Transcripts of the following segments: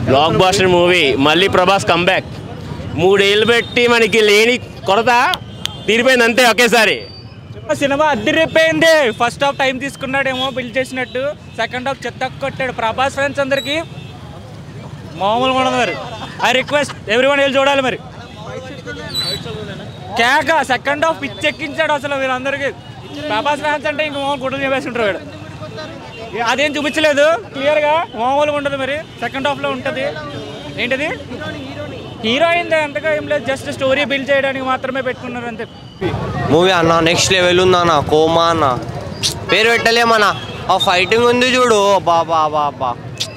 Black buster movie. మళ్ళీ Prabhas comeback. 3 ఏళ్ళు పెట్టి మనకి లేని కొరత తీరిపోయింది అంతే ఒకేసారి. సినిమా అద్దరిపోయింది. ఫస్ట్ హాఫ్ టైం తీసుకున్నాడేమో బిల్డ్ చేసినట్టు, సెకండ్ హాఫ్ చెత్త కొట్టాడు. ప్రభాస్ ఫ్రెండ్స్ అందరికీ మామూలుగా ఉండదు. మరి ఐ రిక్వెస్ట్ ఎవ్రీవన్ వెళ్ళి చూడాలి. మరి కేక సెకండ్ హాఫ్ పిచ్చెక్కించాడు అసలు వీళ్ళందరికీ. ప్రభాస్ ఫ్యాన్స్ అంటే ఇంక మామూలు గుడ్డలు చెప్పేస్తుంటారు వీడు. అదేం చూపించలేదు క్లియర్గా, మామూలుగా ఉండదు. మరి సెకండ్ హాఫ్లో ఉంటుంది. ఏంటిది హీరోయిన్ అంతగా ఏం లేదు, జస్ట్ స్టోరీ బిల్డ్ చేయడానికి మాత్రమే పెట్టుకున్నారు అంతే. మూవీ అన్న నెక్స్ట్ లెవెల్ ఉందన్న. కోమా అన్న పేరు పెట్టలేమన్నా. ఆ ఫైటింగ్ ఉంది చూడు, బాబా బాబా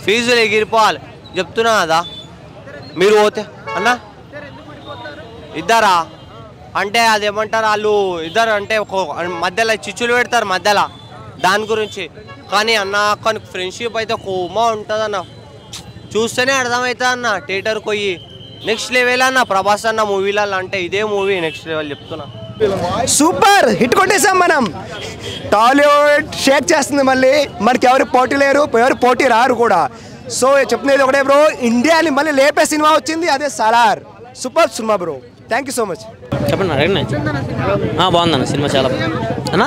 ఫీజులు ఎగిరిపోవాలి చెప్తున్నా కదా. మీరు పోతే అన్న ఇద్దరా అంటే అదేమంటారు వాళ్ళు ఇద్దరు అంటే మధ్యలో చిచ్చులు పెడతారు మధ్యలో దాని గురించి. కానీ అన్న కానీ ఫ్రెండ్షిప్ అయితే కోమా ఉంటుంది అన్న, చూస్తేనే అర్థమవుతుంది అన్న. థియేటర్కి పోయి నెక్స్ట్ లెవెల్ అన్న ప్రభాస్ అన్న మూవీలలో. అంటే ఇదే మూవీ నెక్స్ట్ లెవెల్ చెప్తున్నా. సూపర్ హిట్ కొట్టేసాం మనం. టాలీవుడ్ షేక్ చేస్తుంది మళ్ళీ. మనకి ఎవరు పోటీ లేరు, ఎవరు పోటీ రారు కూడా. సో చెప్తున్నది ఒకటే బ్రో, ఇండియాని మళ్ళీ లేపే సినిమా వచ్చింది, అదే Salaar. Super cinema bro, thank you so much. చెప్పండి బాగుందన్న సినిమా చాలా అన్న.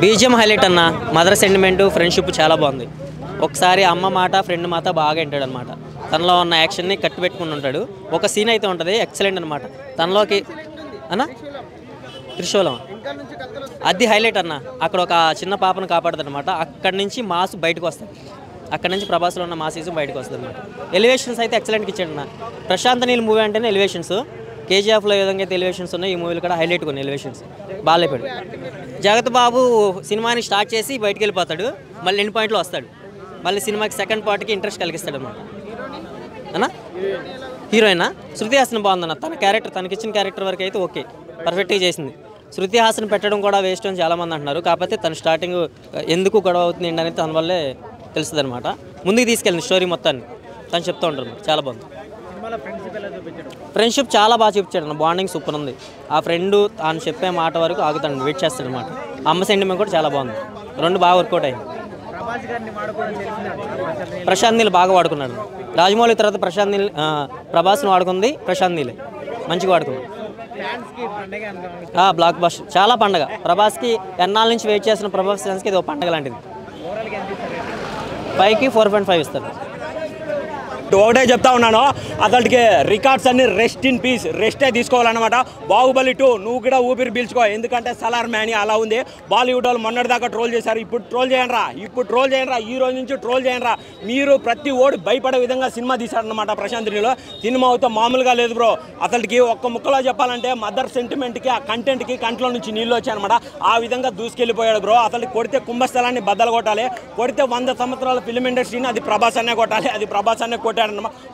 బీజిఎం హైలైట్ అన్న. మదర్ సెంటిమెంట్ ఫ్రెండ్షిప్ చాలా బాగుంది. ఒకసారి అమ్మ మాట ఫ్రెండ్ మాట బాగా వింటాడు అనమాట. తనలో ఉన్న యాక్షన్ని కట్టు పెట్టుకుని ఉంటాడు. ఒక సీన్ అయితే ఉంటుంది ఎక్సలెంట్ అనమాట. తనలోకి అన్న త్రిశూలం అది హైలైట్ అన్న. అక్కడ ఒక చిన్న పాపను కాపాడుతుంది అనమాట. అక్కడి నుంచి మాస్ బయటకు వస్తాయి. అక్కడ నుంచి ప్రభాస్లో ఉన్న మాసీజం బయటకు వస్తుంది అనమాట. ఎలివేషన్స్ అయితే ఎక్సలెంట్గా ఇచ్చాడు అన్న. ప్రశాంత్ నీల్ మూవీ అంటేనే ఎలివేషన్స్. కేజీఎఫ్లో ఏ విధంగా అయితే ఎలివేషన్స్ ఉన్నాయి, ఈ మూవీలో కూడా హైలైట్ కొన్ని ఎలివేషన్స్ బాగా లేపాడు. జగత్ బాబు సినిమాని స్టార్ట్ చేసి బయటకు వెళ్ళిపోతాడు, మళ్ళీ ఎండ్ పాయింట్లో వస్తాడు. మళ్ళీ సినిమాకి సెకండ్ పార్ట్కి ఇంట్రెస్ట్ కలిగిస్తాడు అనమాట. అన్న హీరోయినా శృతి హాసన్ బాగుందన్న. తన క్యారెక్టర్ తనకిచ్చిన క్యారెక్టర్ వరకు అయితే ఓకే, పర్ఫెక్ట్గా చేసింది. శృతి హాసన్ పెట్టడం కూడా వేస్ట్ అని చాలామంది అంటున్నారు. కాకపోతే తన స్టార్టింగ్ ఎందుకు గొడవ అవుతుంది అనేది తన వల్లే తెలుస్తుంది అనమాట. ముందుకు తీసుకెళ్ళింది స్టోరీ మొత్తాన్ని తను చెప్తూ ఉంటారు. చాలా బాగుంది. ఫ్రెండ్షిప్ చాలా బాగా చూపించాడు అన్న. బాండింగ్ సూపర్ ఉంది. ఆ ఫ్రెండ్ తాను చెప్పే మాట వరకు ఆగుతాడు, వెయిట్ చేస్తాడు అనమాట. అమ్మ సెంటిమెంట్ కూడా చాలా బాగుంది. రెండు బాగా వర్కౌట్ అయింది. ప్రశాంత్ నీల్ బాగా వాడుకున్నాడు. రాజమౌళి తర్వాత ప్రశాంత్ నీల్ ప్రభాస్ని వాడుకుంది. ప్రశాంత్ నీలే మంచిగా వాడుకుంది. బ్లాక్ బస్టర్ చాలా పండగ. ప్రభాస్కి ఎన్నాళ్ళ నుంచి వెయిట్ చేసిన ప్రభాస్ ఫ్యాన్స్కి ఇది ఒక పండగ లాంటిది. 5కి 4.5 ఇస్తారు. ఒకటే చెప్తా ఉన్నాను, అతడికి రికార్డ్స్ అన్ని రెస్ట్ ఇన్ పీస్, రెస్టే తీసుకోవాలన్నమాట. బాహుబలి 2 నువ్వు కూడా ఊపిరి పీల్చుకో. ఎందుకంటే సలార్ మ్యాని అలా ఉంది. బాలీవుడ్ వాళ్ళు మొన్నటిదాకా ట్రోల్ చేశారు, ఇప్పుడు ట్రోల్ చేయండిరా. ఈ రోజు నుంచి ట్రోల్ చేయండిరా. మీరు ప్రతి ఓడి భయపడే విధంగా సినిమా తీశారనమాట ప్రశాంత్ నీలో. సినిమా అయితే మామూలుగా లేదు బ్రో. అతడికి ఒక్క ముక్కలో చెప్పాలంటే మదర్ సెంటిమెంట్కి ఆ కంటెంట్కి కంట్లో నుంచి నీళ్ళు వచ్చాయన్నమాట. ఆ విధంగా దూసుకెళ్ళిపోయాడు బ్రో. అతడికి కొడితే కుంభస్థలాన్ని బద్దలు కొట్టాలి, కొడితే 100 సంవత్సరాల ఫిల్మ్ ఇండస్ట్రీని అది ప్రభాస్ అనే కొట్టాలి. అది ప్రభాస్ అనే కొట్టాడన్నమాట.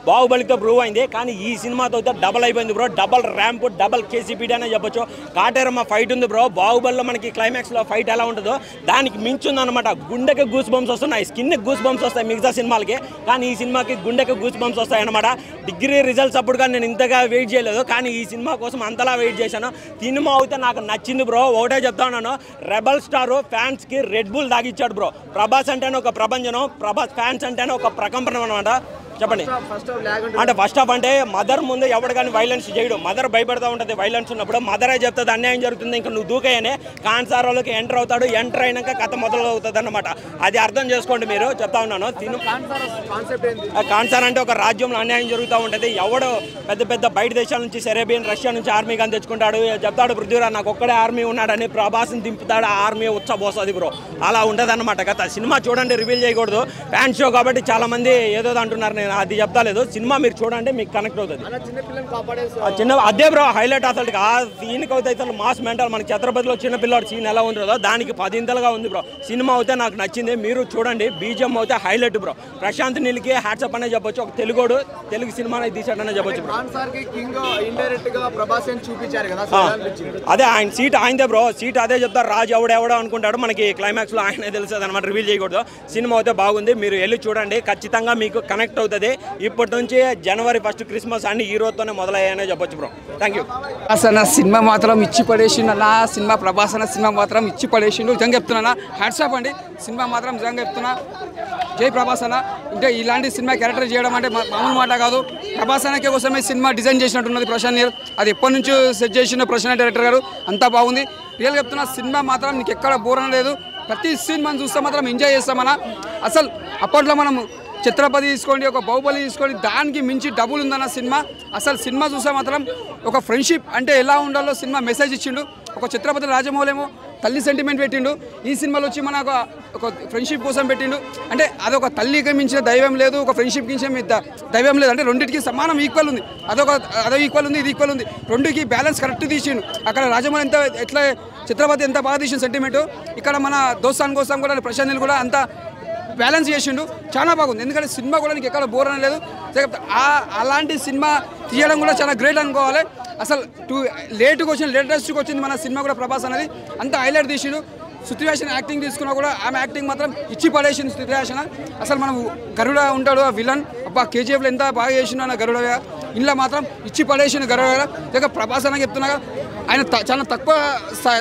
బాహుబలితో ప్రూవ్ అయింది. కానీ ఈ సినిమాతో అయితే డబల్ అయిపోయింది బ్రో. డబల్ ర్యాంప్, డబల్ కేసీపీడీ అనే చెప్పొచ్చు. కాటేరమ్మ ఫైట్ ఉంది బ్రో. బాహుబలిలో మనకి క్లైమాక్స్లో ఫైట్ ఎలా ఉంటుందో దానికి మించుంది అనమాట. గుండెకి గూస్ బంప్స్ వస్తున్నాయి, స్కిన్కి గూస్ బంప్స్ వస్తాయి మిగతా సినిమాలకి. కానీ ఈ సినిమాకి గుండెకి గూస్ బంప్స్ వస్తాయి అనమాట. డిగ్రీ రిజల్ట్స్ అప్పుడు కానీ నేను ఇంతగా వెయిట్ చేయలేదు, కానీ ఈ సినిమా కోసం అంతలా వెయిట్ చేశాను. సినిమా అయితే నాకు నచ్చింది బ్రో. ఒకటే చెప్తా ఉన్నాను, రెబల్ స్టార్ ఫ్యాన్స్కి రెడ్ బుల్ దాగిచ్చాడు బ్రో. ప్రభాస్ అంటేనే ఒక ప్రపంచం, ప్రభాస్ ఫ్యాన్స్ అంటేనే ఒక ప్రకంపనం అనమాట. చెప్పండి. అంటే ఫస్ట్ హాఫ్ అంటే మదర్ ముందు ఎవడు కానీ వైలెన్స్ చేయడు. మదర్ భయపడుతూ ఉంటుంది వైలెన్స్ ఉన్నప్పుడు. మదరే చెప్తుంది అన్యాయం జరుగుతుంది, ఇంకా నువ్వు దూకేయనే. కాన్సారాలోకి ఎంటర్ అవుతాడు, ఎంటర్ అయినాక కథ మొదలు అవుతుంది అన్నమాట. అది అర్థం చేసుకోండి మీరు. చెప్తా ఉన్నాను, కాన్సార్ అంటే ఒక రాజ్యంలో అన్యాయం జరుగుతూ ఉంటుంది. ఎవడు పెద్ద పెద్ద బయట దేశాల నుంచి సెరేబియన్ రష్యా నుంచి ఆర్మీ కానీ తెచ్చుకుంటాడు. చెప్తాడు పృథ్వీరాజ్ నాకు ఒక్కడే ఆర్మీ ఉన్నాడని, ప్రభాస్ని దింపుతాడు, ఆ ఆర్మీ ఉచ్చబోస్తుంది బ్రో. అలా ఉంటుంది అన్నమాట కథ. సినిమా చూడండి, రివీల్ చేయకూడదు. ఫ్యాన్ షో కాబట్టి చాలా మంది ఏదో అంటున్నారు, నేను అది చెప్తా లేదు. సినిమా మీరు చూడండి, మీకు కనెక్ట్ అవుతుంది. చిన్న అదే బ్రో హైలైట్. అసలు ఆ సీన్కి అయితే అసలు మాస్ మెంటల్. మనకి ఛత్రపతిలో చిన్న పిల్లవాడు సీన్ ఎలా ఉంటుందో దానికి 10 ఇంతలుగా ఉంది బ్రో. సినిమా అయితే నాకు నచ్చింది, మీరు చూడండి. బీజిఎం అయితే హైలైట్ బ్రో. ప్రశాంత్ నీల్కి హ్యాట్సప్ అనే చెప్పొచ్చు. ఒక తెలుగు సినిమాని తీసాడనే చెప్పొచ్చు బ్రో. అదే ఆయన సీట్ ఆయనదే బ్రో. సీట్ అదే చెప్తారు, రాజు ఎవడెవడో అనుకుంటాడు. మనకి క్లైమాక్స్ లో ఆయనే తెలుస్తుంది అనమాట. రివీల్ చేయకూడదు. సినిమా అయితే బాగుంది, మీరు వెళ్ళి చూడండి, ఖచ్చితంగా మీకు కనెక్ట్ అవుతుంది. ఇప్పటి నుంచి జనవరి 1 క్రిస్మస్ అన్ని ఈ రోజుతోనే మొదలయ్యాయనే చెప్పొచ్చు బ్రో. Thank you. అన్న సినిమా మాత్రం ఇచ్చి పడేసిండు అన్న. సినిమా ప్రభాస్ అన్న సినిమా మాత్రం ఇచ్చి పడేసిండు. నిజంగా చెప్తున్నా, హ్యాట్సాప్ అండి. సినిమా మాత్రం నిజంగా చెప్తున్నా జై ప్రభాస్ అన్న. అంటే ఇలాంటి సినిమా క్యారెక్టర్ చేయడం అంటే మామూలు మాట కాదు. ప్రభాస్ అన్నకే కోసమే సినిమా డిజైన్ చేసినట్టున్నది ప్రశాంత్ నీల్. అది ఎప్పటి నుంచో సెట్ చేసిన ప్రశాంత్ డైరెక్టర్ గారు. అంతా బాగుంది. రియల్గా చెప్తున్నా, సినిమా మాత్రం నీకు ఎక్కడ బోర్ అనలేదు. ప్రతి సీన్ మనం చూస్తే మాత్రం ఎంజాయ్ చేస్తామన్నా. అసలు అప్పట్లో మనం ఛత్రపతి తీసుకోండి, ఒక బాహుబలి తీసుకోండి, దానికి మించి డబుల్ ఉందన్న సినిమా. అసలు సినిమా చూస్తే మాత్రం ఒక ఫ్రెండ్షిప్ అంటే ఎలా ఉండాలో సినిమా మెసేజ్ ఇచ్చిండు. ఒక ఛత్రపతి రాజమౌళి ఏమో తల్లి సెంటిమెంట్ పెట్టిండు, ఈ సినిమాలో వచ్చి మన ఒక ఫ్రెండ్షిప్ కోసం పెట్టిండు. అంటే అదొక తల్లికి మించిన దైవం లేదు, ఒక ఫ్రెండ్షిప్ మించిన దైవం లేదు. అంటే రెండింటికి సమానం ఈక్వల్ ఉంది. అదో ఈక్వల్ ఉంది, ఇది ఈక్వల్ ఉంది. రెండుకి బ్యాలెన్స్ కరెక్ట్ తీసిండు. అక్కడ రాజమౌళి ఎట్లా ఛత్రపతి ఎంత బాగా తీసిన సెంటిమెంట్, ఇక్కడ మన దోస్తాన్ కోసం కూడా ప్రశాంత్ నీల్ కూడా అంత బ్యాలెన్స్ చేసిండు. చాలా బాగుంది. ఎందుకంటే సినిమా కూడా నీకు ఎక్కడ బోర్ అనలేదు. అలాంటి సినిమా తీయడం కూడా చాలా గ్రేట్ అనుకోవాలి. అసలు లేటెస్ట్గా వచ్చింది మన సినిమా కూడా ప్రభాస్ అనేది. అంత హైలైట్ తీసిండు. శృతి హాసన్ యాక్టింగ్ తీసుకున్నా కూడా ఆమె యాక్టింగ్ మాత్రం ఇచ్చి పడేసింది శృతి హాసన్. అసలు మనం గరుడ ఉంటాడు ఆ విలన్, అబ్బా కేజీఎఫ్లో ఎంత బాగా చేసిండు అన్న గరుడ, ఇంట్లో మాత్రం ఇచ్చి పడేసిన గరుడ. ఇక ప్రభాస్ అన్న చెప్తున్నా, ఆయన చాలా తక్కువ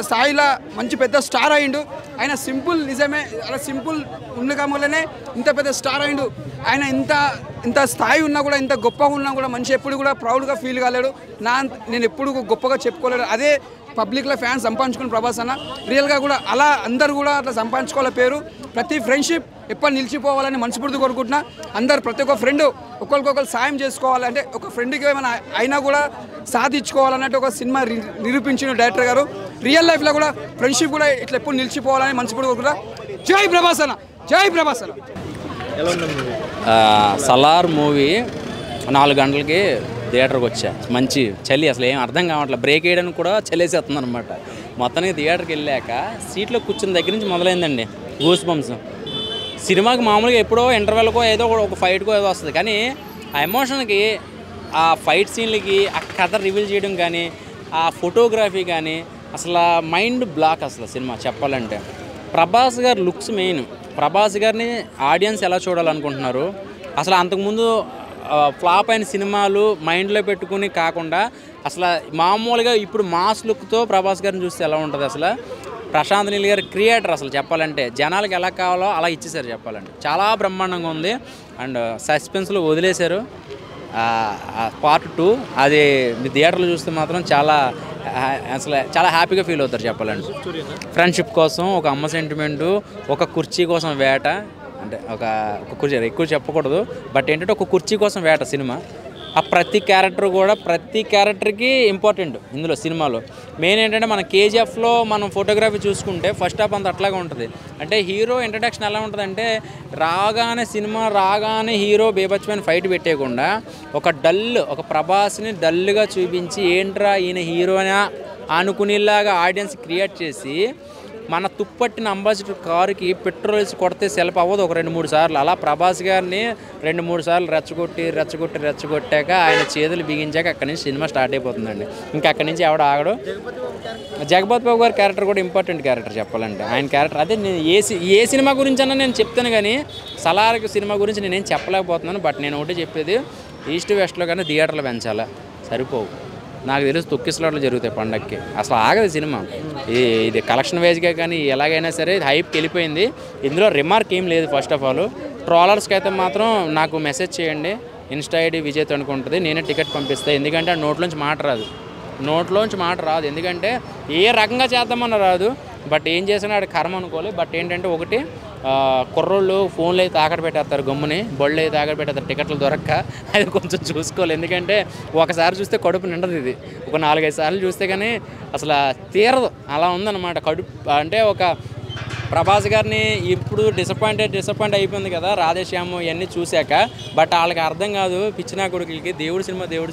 స్థాయిలో మంచి పెద్ద స్టార్ అయ్యిండు. ఆయన సింపుల్, నిజమే అలా సింపుల్ ఉండగా వల్లనే ఇంత పెద్ద స్టార్ అయ్యిండు. ఆయన ఇంత స్థాయి ఉన్నా కూడా, ఇంత గొప్పగా ఉన్నా కూడా మనిషి ఎప్పుడు కూడా ప్రౌడ్గా ఫీల్ కాలేడు. నేను ఎప్పుడు గొప్పగా చెప్పుకోలేడు. అదే పబ్లిక్లో ఫ్యాన్స్ సంపాదించుకుని ప్రభాస్ అన్న. రియల్గా కూడా అలా అందరు కూడా అట్లా సంపాదించుకోవాలి పేరు. ప్రతి ఫ్రెండ్షిప్ ఎప్పుడు నిలిచిపోవాలని మనస్ఫూర్తి కోరుకుంటున్నా. అందరు ప్రతి ఒక్క ఫ్రెండ్ ఒకరికొకరు సాయం చేసుకోవాలి. అంటే ఒక ఫ్రెండ్కి ఏమైనా అయినా కూడా సాధించుకోవాలన్నట్టు ఒక సినిమా నిరూపించిన డైరెక్టర్ గారు. రియల్ లైఫ్లో కూడా ఫ్రెండ్షిప్ కూడా ఇట్లా ఎప్పుడు నిలిచిపోవాలని మనస్ఫూర్తి కోరుకుంటా. జై ప్రభాస్ అన్న, జై ప్రభాస్ అన్న. సలార్ మూవీ 4 గంటలకి థియేటర్కి వచ్చా. మంచి చలి, అసలు ఏం అర్థం కావట్లేదు. బ్రేక్ వేయడానికి కూడా చలేసేస్తుంది అనమాట. మొత్తానికి థియేటర్కి వెళ్ళాక సీట్లో కూర్చున్న దగ్గర నుంచి మొదలైందండి గూస్ బంప్స్. సినిమాకి మామూలుగా ఎప్పుడో ఇంటర్వెల్కో ఏదో ఒక ఫైట్కో ఏదో వస్తుంది, కానీ ఆ ఎమోషన్కి, ఆ ఫైట్ సీన్లకి, ఆ కథ రివీల్ చేయడం కానీ, ఆ ఫోటోగ్రఫీ కానీ అసలు మైండ్ బ్లాక్ అసలు సినిమా చెప్పాలంటే. ప్రభాస్ గారు లుక్స్ మెయిన్. ప్రభాస్ గారిని ఆడియన్స్ ఎలా చూడాలనుకుంటున్నారు, అసలు అంతకుముందు ఫ్లాప్ అయిన సినిమాలు మైండ్లో పెట్టుకుని కాకుండా అసలు మామూలుగా ఇప్పుడు మాస్ లుక్తో ప్రభాస్ గారిని చూస్తే ఎలా ఉంటుంది. అసలు ప్రశాంత్ నీల్ గారి క్రియేటర్ అసలు చెప్పాలంటే జనాలకు ఎలా కావాలో అలా ఇచ్చేసారు చెప్పాలంటే. చాలా బ్రహ్మాండంగా ఉంది. అండ్ సస్పెన్స్లో వదిలేశారు. పార్ట్ 2 అది మీ థియేటర్లో చూస్తే మాత్రం అసలు చాలా హ్యాపీగా ఫీల్ అవుతారు చెప్పాలంటే. ఫ్రెండ్షిప్ కోసం ఒక అమ్మ సెంటిమెంటు, ఒక కుర్చీ కోసం వేట. అంటే ఒక కుర్చీ ఎక్కువ చెప్పకూడదు, బట్ ఏంటంటే ఒక కుర్చీ కోసం వేట సినిమా. ఆ ప్రతి క్యారెక్టర్కి ఇంపార్టెంట్ ఇందులో సినిమాలో. మెయిన్ ఏంటంటే మన కేజీఎఫ్లో మనం ఫోటోగ్రఫీ చూసుకుంటే ఫస్ట్ హాఫ్ అంత అట్లాగే ఉంటుంది. అంటే హీరో ఇంట్రడక్షన్ ఎలా ఉంటుందంటే సినిమా రాగానే హీరో బేబచ్చమైన ఫైట్ పెట్టేయకుండా ఒక ప్రభాస్ని డల్గా చూపించి ఏంట్రా ఈయన హీరోనా అనుకునేలాగా ఆడియన్స్ క్రియేట్ చేసి మన తుప్పట్టిన అంబాసిడర్ కారుకి పెట్రోల్ వేసి కొడితే సెల్ఫ్ అవ్వదు ఒక 2-3 సార్లు. అలా ప్రభాస్ గారిని 2-3 సార్లు రెచ్చగొట్టాక ఆయన చేతులు బిగించాక అక్కడి నుంచి సినిమా స్టార్ట్ అయిపోతుందండి. ఇంకా అక్కడి నుంచి ఎవడ ఆగడు. జగపతి బాబు గారి క్యారెక్టర్ కూడా ఇంపార్టెంట్ క్యారెక్టర్ చెప్పాలంటే. ఆయన క్యారెక్టర్ అదే నేను ఏ సినిమా గురించి అన్నా నేను చెప్తాను, కానీ సలార్ సినిమా గురించి నేనేం చెప్పలేకపోతున్నాను. బట్ నేను ఒకటి చెప్పేది, ఈస్ట్ వెస్ట్లో కానీ థియేటర్లు పెంచాలా, సరిపోవు. నాకు తెలిసి తొక్కిసలాట్లు జరుగుతాయి పండక్కి. అసలు ఆగదు సినిమా. ఇది కలెక్షన్ వైజ్గా కానీ ఎలాగైనా సరే హైప్కి వెళ్ళిపోయింది. ఇందులో రిమార్క్ ఏం లేదు. ఫస్ట్ ఆఫ్ ఆల్ ట్రోలర్స్కి అయితే మాత్రం నాకు మెసేజ్ చేయండి. ఇన్స్టా ఐడి విజయ్ అనుకుంటుంది, నేనే టికెట్ పంపిస్తాను. ఎందుకంటే నోట్లోంచి మాట రాదు. ఎందుకంటే ఏ రకంగా చేద్దామన్న రాదు. బట్ ఏం చేసినా ఆడ కర్మ అనుకోవాలి. బట్ ఏంటంటే ఒకటి, కుర్రోళ్ళు ఫోన్లు అయితే తాకట్టు పెట్టేస్తారు, గమ్ముని బళ్ళు అయితే తాకట్టు పెట్టేస్తారు టికెట్లు దొరక్క. అది కొంచెం చూసుకోవాలి. ఎందుకంటే ఒకసారి చూస్తే కడుపు నిండదు. ఇది ఒక 4-5 సార్లు చూస్తే కానీ అసలు తీరదు. అలా ఉందన్నమాట కడుపు. అంటే ఒక ప్రభాస్ గారిని ఇప్పుడు డిసప్పాయింట్ అయిపోయింది కదా రాధేశ్యాము ఇవన్నీ చూశాక. బట్ వాళ్ళకి అర్థం కాదు, పిచ్చినా కొడుకులకి దేవుడి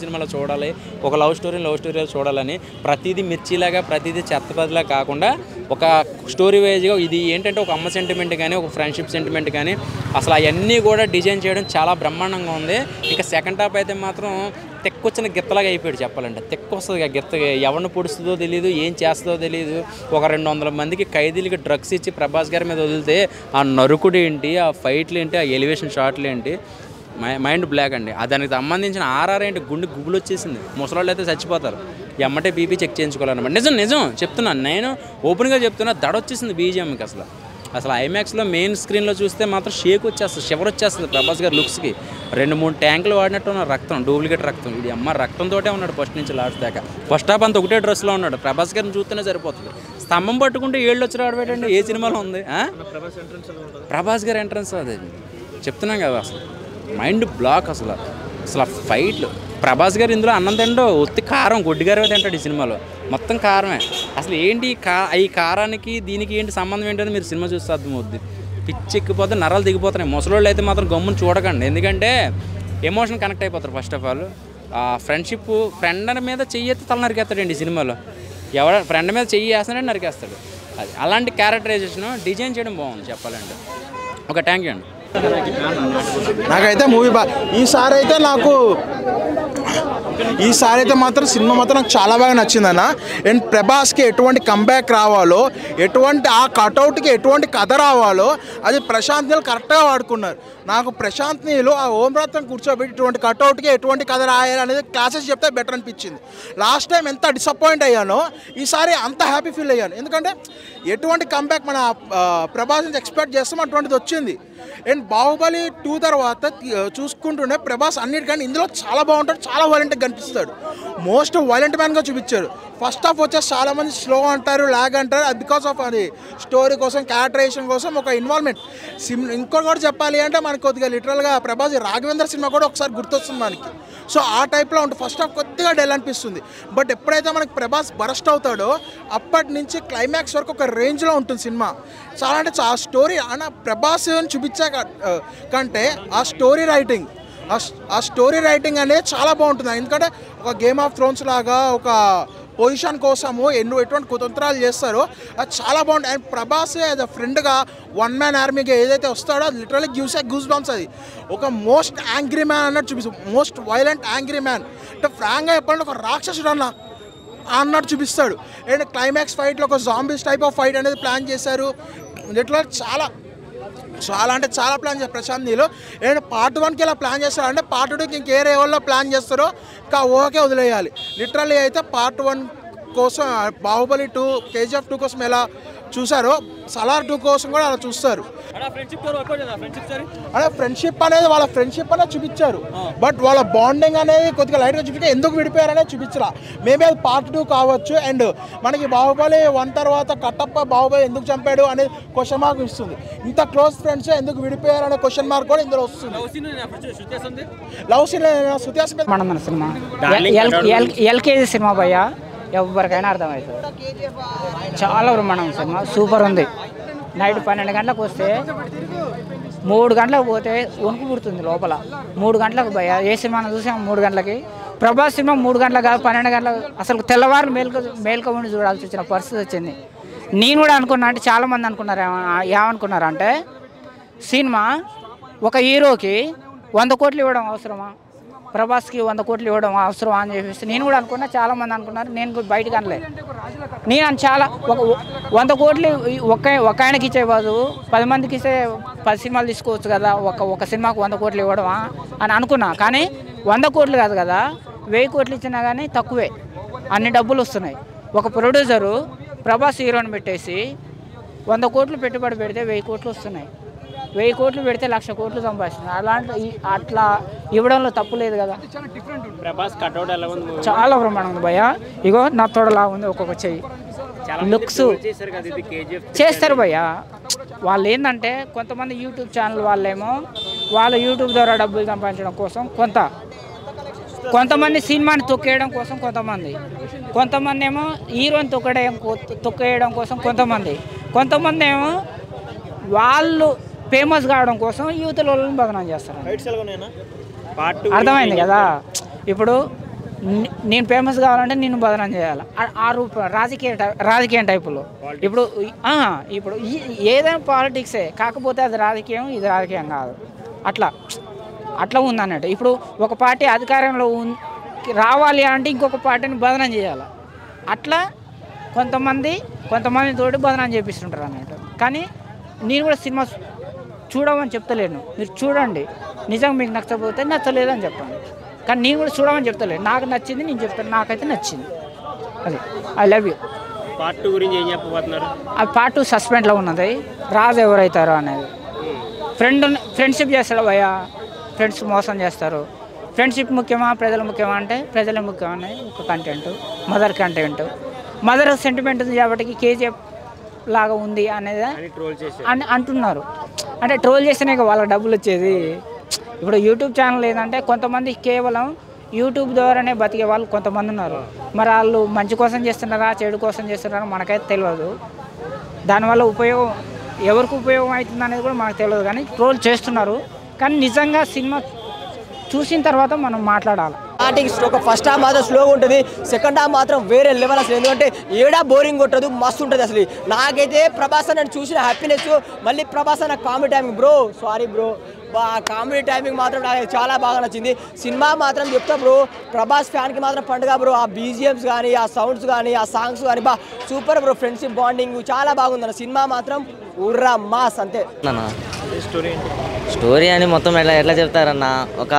సినిమాలో చూడాలి, ఒక లవ్ స్టోరీలో చూడాలని. ప్రతిదీ మిర్చిలాగా, ప్రతిదీ చెత్తపదిలా కాకుండా ఒక స్టోరీ వైజ్గా ఇది ఏంటంటే ఒక అమ్మ సెంటిమెంట్ కానీ, ఒక ఫ్రెండ్షిప్ సెంటిమెంట్ కానీ అసలు అవన్నీ కూడా డిజైన్ చేయడం చాలా బ్రహ్మాండంగా ఉంది. ఇక సెకండ్ హాఫ్ అయితే మాత్రం తెక్కొచ్చిన గిత్తలాగా అయిపోయాడు చెప్పాలంటే. తెక్కొస్తుంది గిత్త, ఎవరిని పొడుస్తుందో తెలియదు, ఏం చేస్తుందో తెలియదు. ఒక 200 మందికి ఖైదీలకి డ్రగ్స్ ఇచ్చి ప్రభాస్ గారి మీద వదిలితే ఆ నరుకుడు ఏంటి, ఆ ఫైట్లు ఏంటి, ఆ ఎలివేషన్ షాట్లు ఏంటి, మైండ్ బ్లాక్ అండి. దానికి సంబంధించిన ఆర్ఆర్ ఏంటి, గుబులు వచ్చేసింది. ముసలాళ్ళు అయితే చచ్చిపోతారు. ఎమ్మటే బీపీ చెక్ చేయించుకోవాలన్నమాట. నిజం చెప్తున్నాను, నేను ఓపెన్గా చెప్తున్నా. దడొచ్చేసింది బీజిఎంకి. అసలు అసలు ఐమాక్స్లో మెయిన్ స్క్రీన్లో చూస్తే మాత్రం షేక్ వచ్చేస్తుంది, షివర్ వచ్చేస్తుంది ప్రభాస్ గారి లుక్స్కి. 2-3 ట్యాంకులు వాడినట్టు ఉన్న రక్తం, డూప్లికేట్ రక్తం. ఇది అమ్మ రక్తంతోటే ఉన్నాడు ఫస్ట్ నుంచి లాస్ట్ దాకా. ఫస్ట్ హాఫ్ అంతా ఒకటే డ్రెస్లో ఉన్నాడు. ప్రభాస్ గారిని చూస్తేనే సరిపోతుంది. స్తంభం పట్టుకుంటే ఏళ్ళు వచ్చి రావడం ఏ సినిమాలో ఉంది? ప్రభాస్ గారి ఎంట్రన్స్ అది చెప్తున్నాం కదా, అసలు మైండ్ బ్లాక్. అసలు ఫైట్లు ప్రభాస్ గారు ఇందులో అన్నం తిండో ఒత్తి కారం గొడ్డిగారే తింటాడు ఈ సినిమాలో, మొత్తం కారమే. అసలు ఏంటి ఈ కారానికి దీనికి ఏంటి సంబంధం ఏంటని మీరు సినిమా చూస్తే అర్థమవుద్ది. పిచ్చెక్కిపోతే నరాలు దిగిపోతున్నాయి. ముసలోళ్ళు అయితే మాత్రం గమ్మును చూడకండి, ఎందుకంటే ఎమోషన్ కనెక్ట్ అయిపోతారు. First of all friendship, friend మీద చెయ్యి ఎత్తి తల నరికేస్తాడండి ఈ సినిమాలో. ఫ్రెండ్ మీద చెయ్యి వేస్తాడంటే నరికేస్తాడు. అది అలాంటి క్యారెక్టరైజేషన్ డిజైన్ చేయడం బాగుంది చెప్పాలంటే. ఒక థ్యాంక్ యూ అండి. నాకైతే మూవీ ఈసారి అయితే మాత్రం సినిమా మాత్రం నాకు చాలా బాగా నచ్చిందన్న. అండ్ ప్రభాస్కి ఎటువంటి కంబ్యాక్ రావాలో, ఎటువంటి ఆ కటౌట్కి ఎటువంటి కథ రావాలో అది ప్రశాంత్ నీల్ కరెక్ట్గా వాడుకున్నారు. నాకు ప్రశాంత్ నీల్ ఆ ఓంరాత్రం కూర్చోబెట్టి ఇటువంటి కటౌట్కి ఎటువంటి కథ రాయాలి అనేది క్లాసెస్ చెప్తే బెటర్ అనిపించింది. లాస్ట్ టైం ఎంత డిసప్పాయింట్ అయ్యానో ఈసారి అంత హ్యాపీ ఫీల్ అయ్యాను. ఎందుకంటే ఎటువంటి కంబ్యాక్ మన ప్రభాస్ నుంచి ఎక్స్పెక్ట్ చేస్తాం అటువంటిది వచ్చింది. అండ్ బాహుబలి 2 తర్వాత చూసుకుంటూనే ప్రభాస్ అన్నిటికంటే ఇందులో చాలా బాగుంటాడు, చాలా వైలెంట్గా కనిపిస్తాడు. మోస్ట్ వైలెంట్ మ్యాన్గా చూపించారు. ఫస్ట్ హాఫ్ వచ్చేసి చాలామంది స్లో అంటారు, ల్యాగ్ అంటారు. అది బికాస్ ఆఫ్ అది స్టోరీ కోసం, క్యారెక్టరైజేషన్ కోసం, ఒక ఇన్వాల్వ్మెంట్. ఇంకోటి కూడా చెప్పాలి అంటే మనకి కొద్దిగా లిటరల్గా ప్రభాస్ రాఘవేంద్ర సినిమా కూడా ఒకసారి గుర్తొస్తుంది మనకి. సో ఆ టైప్లో ఉంటుంది. ఫస్ట్ హాఫ్ కొద్దిగా డల్ అనిపిస్తుంది. బట్ ఎప్పుడైతే మనకి ప్రభాస్ బరస్ట్ అవుతాడో అప్పటి నుంచి క్లైమాక్స్ వరకు ఒక రేంజ్లో ఉంటుంది సినిమా. చాలా అంటే ఆ స్టోరీ అన్న ప్రభాస్ చూపించే కంటే ఆ స్టోరీ రైటింగ్ అనేది చాలా బాగుంటుంది. ఎందుకంటే ఒక గేమ్ ఆఫ్ థ్రోన్స్ లాగా ఒక పొజిషన్ కోసము ఎటువంటి కుతంత్రాలు చేస్తారో అది చాలా బాగుంటుంది. అండ్ ప్రభాస్ యాజ్ అ ఫ్రెండ్గా వన్ మ్యాన్ ఆర్మీగా ఏదైతే వస్తాడో అది literally gives a goose bumps. అది ఒక మోస్ట్ యాంగ్రీ మ్యాన్ అన్నట్టు చూపిస్తుంది. మోస్ట్ వైలెంట్ యాంగ్రీ మ్యాన్ అంటే ఫ్రాంక్గా చెప్పాలంటే ఒక రాక్షసుడు అన్నట్టు చూపిస్తాడు. అండ్ క్లైమాక్స్ ఫైట్లో ఒక జాంబీస్ టైప్ ఆఫ్ ఫైట్ అనేది ప్లాన్ చేశారు. ఇట్లా చాలా అంటే చాలా ప్లాన్ చేస్తారు ప్రశాంత్ నీల్. అండ్ పార్ట్ 1కి ఇలా ప్లాన్ చేస్తారంటే పార్ట్ 2కి ఇంకే లెవెల్లో ప్లాన్ చేస్తారో ఇంకా ఓకే వదిలేయాలి. లిటరల్లీ అయితే పార్ట్ 1 కోసం బాహుబలి 2, KGF 2 కోసం ఎలా చూసారో సలార్ 2 కోసం కూడా అలా చూస్తారు. అదే ఫ్రెండ్షిప్ అనేది వాళ్ళ ఫ్రెండ్షిప్ అనేది చూపించారు. బట్ వాళ్ళ బాండింగ్ అనేది కొద్దిగా లైట్గా చూపించారు. ఎందుకు విడిపోయారనేది చూపించరా. మేబీ అది పార్ట్ 2 కావచ్చు. అండ్ మనకి బాహుబలి 1 తర్వాత కట్టప్ప బాహుబలి ఎందుకు చంపాడు అనేది క్వశ్చన్ మార్క్ ఇస్తుంది. ఇంత క్లోజ్ ఫ్రెండ్స్ ఎందుకు విడిపోయారు అనే క్వశ్చన్ మార్క్ కూడా ఇందులో వస్తుంది. లవ్ సీన్ మన సినిమా ఎల్కేజీ సినిమా భయ్య ఎవరికైనా అర్థమవుతుంది. చాలా బ్రహ్మాండం సినిమా, సూపర్ ఉంది. నైట్ 12 గంటలకు వస్తే 3 గంటలకు పోతే వణుకు పుడుతుంది లోపల. 3 గంటలకు భయ్య ఏ సినిమాను చూసాం 3 గంటలకి. ప్రభాస్ సినిమా 3 గంటలకు కాదు 12 గంటలకు, అసలు తెల్లవారు మేల్క ఉండి చూడాల్సి వచ్చిన పరిస్థితి వచ్చింది. నేను కూడా అనుకున్నా, అంటే చాలామంది అనుకున్నారు ఏమనుకున్నారంటే సినిమా ఒక హీరోకి 100 కోట్లు ఇవ్వడం అవసరమా, ప్రభాస్కి 100 కోట్లు ఇవ్వడం అవసరమా అని చెప్పేసి నేను కూడా అనుకున్నా. చాలామంది అనుకున్నారు, నేను బయటకు అనలే. నేను చాలా 100 కోట్లు ఒక ఆయనకి ఇచ్చే బదులు 10 మందికి ఇస్తే 10 సినిమాలు తీసుకోవచ్చు కదా, ఒక సినిమాకు 100 కోట్లు ఇవ్వడమా అని అనుకున్నా. కానీ 100 కోట్లు కాదు కదా, 1000 కోట్లు ఇచ్చినా కానీ తక్కువే, అన్ని డబ్బులు వస్తున్నాయి. ఒక ప్రొడ్యూసరు ప్రభాస్ హీరోని పెట్టేసి 100 కోట్లు పెట్టుబడి పెడితే 1000 కోట్లు వస్తున్నాయి. 1000 కోట్లు పెడితే 1,00,000 కోట్లు సంపాదిస్తుంది. అట్లా ఇవ్వడంలో తప్పు లేదు కదా. చాలా బ్రహ్మాండం ఉంది భయ్య. ఇగో నా తోడలా ఉంది ఒక్కొక్క చెయ్యి. లుక్స్ చేస్తారు భయ్య. వాళ్ళు ఏంటంటే కొంతమంది యూట్యూబ్ ఛానల్ వాళ్ళేమో వాళ్ళ యూట్యూబ్ ద్వారా డబ్బులు సంపాదించడం కోసం, కొంతమంది సినిమాని తొక్కేయడం కోసం, కొంతమంది ఏమో హీరోని తొక్కేయడం కోసం, కొంతమంది ఏమో వాళ్ళు ఫేమస్ కావడం కోసం యూత్ వాళ్ళని బదనాం చేస్తారు. అర్థమైంది కదా. ఇప్పుడు నేను ఫేమస్ కావాలంటే నేను బదనాం చేయాలి. ఆ రూపం రాజకీయ టైపులో. ఇప్పుడు ఏదైనా పాలిటిక్సే, కాకపోతే అది రాజకీయం, ఇది రాజకీయం కాదు. అట్లా ఉందన్నట్టు. ఇప్పుడు ఒక పార్టీ అధికారంలో రావాలి అంటే ఇంకొక పార్టీని బదనాం చేయాలి. అట్లా కొంతమంది తోటి బదనాం చేపిస్తుంటారు అన్నట్టు. కానీ నేను కూడా సినిమా చూడమని చెప్తలేను, మీరు చూడండి. నిజంగా మీకు నచ్చకపోతే నచ్చలేదని చెప్పండి. కానీ నేను కూడా చూడమని చెప్తలేను. నాకు నచ్చింది నేను చెప్తాను, నాకైతే నచ్చింది. అది ఐ లవ్ యూ. పార్ట్ 2 గురించి ఏం చెప్పబోతున్నారు? అది పార్ట్ 2 సస్పెండ్లో ఉన్నది. రాజు ఎవరైతారో అనేది. ఫ్రెండ్షిప్ చేస్తాడు భయ్య, ఫ్రెండ్స్ మోసం చేస్తారు. ఫ్రెండ్షిప్ ముఖ్యమా ప్రజలు ముఖ్యమా అంటే ప్రజలే ముఖ్యమని ఒక కంటెంట్. మదర్ సెంటిమెంట్ ఉంది కాబట్టి కేజీఎఫ్ లాగా ఉంది అనేది అని అంటున్నారు. అంటే ట్రోల్ చేస్తేనే వాళ్ళకి డబ్బులు వచ్చేది. ఇప్పుడు యూట్యూబ్ ఛానల్ ఏంటంటే కొంతమంది కేవలం యూట్యూబ్ ద్వారానే బతికే వాళ్ళు కొంతమంది ఉన్నారు. మరి వాళ్ళు మంచి కోసం చేస్తున్నారా చెడు కోసం చేస్తున్నారా మనకైతే తెలియదు. దానివల్ల ఉపయోగం ఎవరికి ఉపయోగం అవుతుంది అనేది కూడా మనకు తెలియదు. కానీ ట్రోల్ చేస్తున్నారు. కానీ నిజంగా సినిమా చూసిన తర్వాత మనం మాట్లాడాలి. స్టార్టింగ్ ఒక ఫస్ట్ హాఫ్ మాత్రం స్లోగా ఉంటుంది, సెకండ్ హాఫ్ మాత్రం వేరే లెవెల్ అసలు. ఎందుకంటే ఏడా బోరింగ్ కొట్టదు, మస్తు ఉంటుంది అసలు. నాకైతే ప్రభాస్ అన్న చూసిన హ్యాపీనెస్, మళ్ళీ ప్రభాస్ అన్న comedy timing bro, sorry bro, comedy timing మాత్రం నాకు చాలా బాగా నచ్చింది. సినిమా మాత్రం చెప్తా బ్రో, ప్రభాస్ ఫ్యాన్కి మాత్రం పండుగ బ్రో. ఆ బీజిఎమ్స్ కానీ, ఆ సౌండ్స్ కానీ, ఆ సాంగ్స్ కానీ సూపర్ బ్రో. ఫ్రెండ్షిప్ బాండింగ్ చాలా బాగుందన్న సినిమా మాత్రం ఉర్రా మాస్ అంతే. స్టోరీ అని మొత్తం ఎట్లా చెప్తారన్న, ఒక